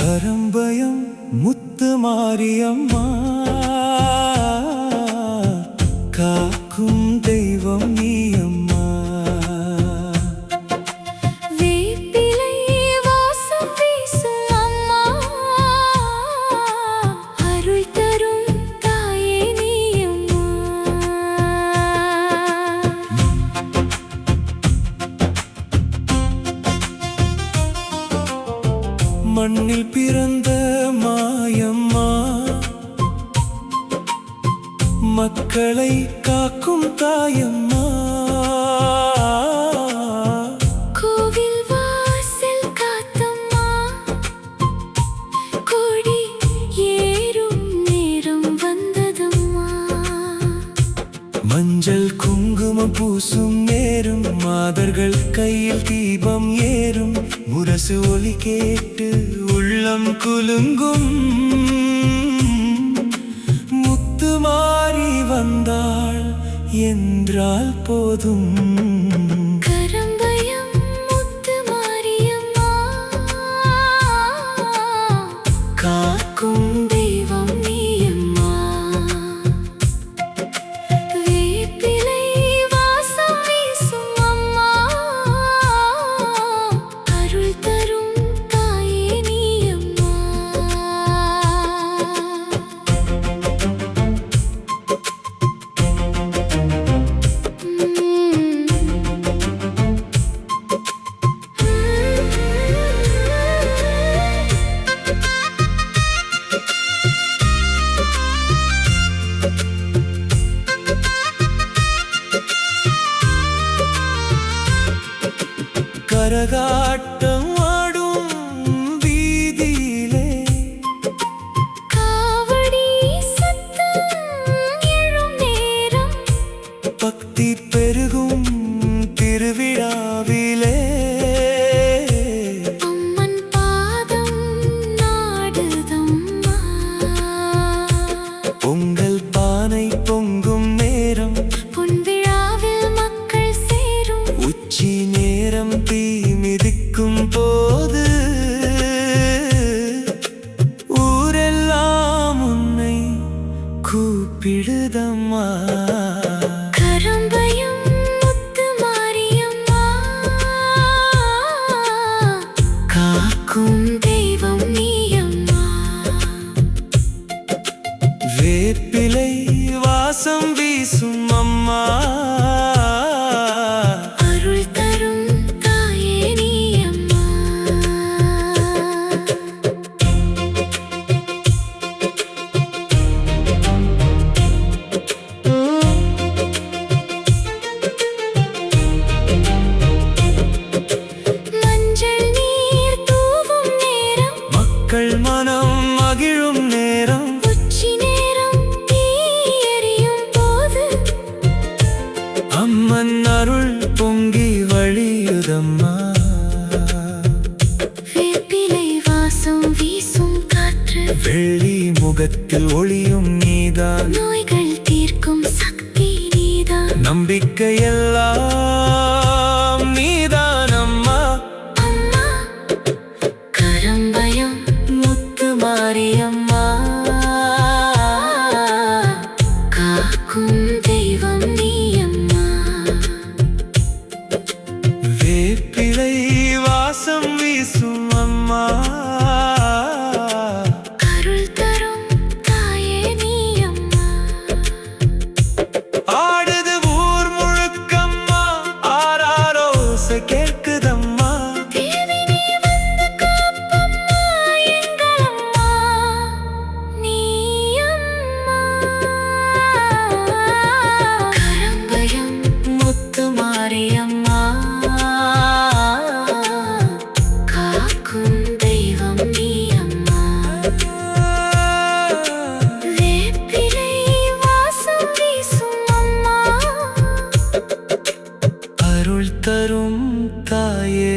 கரம்பயம் முத்து மாரியம்மா, காக்கும் தெய்வம் நீயம்மா. வேப்பிலை வாசம் வீசும் அம்மா, அருள் தரும் தாயே நீயம்மா. மண்ணில் பிறந்த மாயம்மா, மக்களை காக்கும் தாயம்மா. கோவில் வாசல் காத்தம்மா, கொடி ஏறும் நேரம் வந்ததம்மா. மஞ்சள் குங்குமம் பூசும் நேரம், மாதர்கள் கையில் தீபம் ஏறும். முரசு ஒலி கேட்டு உள்ளம் குலுங்கும். முத்து மாறி வந்தாள் என்றால் போதும். கரம்பயம் முத்து மாரியம்மா, காக்கும் தெய்வம் நீயம்மா. வேப்பிலை வாசம் வீசும் அம்மா, அருள் தரும் தாயே நீயம்மா. கரகாட்டம் ஆடும் வீதியிலே, காவடி சத்தம் எழும் நேரம், பக்தி பெருகும் திருவிழாவிலே. அம்மன் பாதம் நாடுதம்மா. பொங்கல் பானை பொங்கும் நேரம், பொன்விழாவில் மக்கள் சேரும். உச்சி நேரம் தீ மிதிக்கும் போது, ஊரெல்லாம் உன்னை கூப்பிடுதம்மா. கரம்பயம் முத்து மாரியம்மா, காக்கும் தெய்வம் நீயம்மா. வேப்பிலை வாசம் வீசும் அம்மா, அருள் தரும் தாயே நீயம்மா. மஞ்சள் நீர் தூவும் நேரம், மக்கள் மனம் மகிழும் நேரம். உச்சி நேரம் தீ எரியும் போது, அம்மன் அருள் பொங்கி வழியுதம்மா. வேப்பிலை வாசம் வீசும் காற்று, வெள்ளி முகத்தில் ஒளியும் நீதான். நோய்கள் தீர்க்கும் சக்தி நீதான். நம்பிக்கையெல்லாம் நீதான் அம்மா. அம்மா, கரம்பயம் முத்து மாரியம்மா, காக்கும் தெய்வம் நீயம்மா. வேப்பிலை வாசம் வீசும் அம்மா, அருள் தரும் தாயே நீயம்மா. ஆடுது ஊர் முழுக்கம்மா, ஆராரோசை கேட்குதம்மா. தேவி நீ வந்து காப்பம்மா, எங்கள் அம்மா நீயம்மா. கரம்பயம் முத்து மாரியம்மா, காக்கும் தெய்வம் நீயம்மா. வேப்பிலை வாசம் வீசும் அம்மா, அருள் தரும் தாயே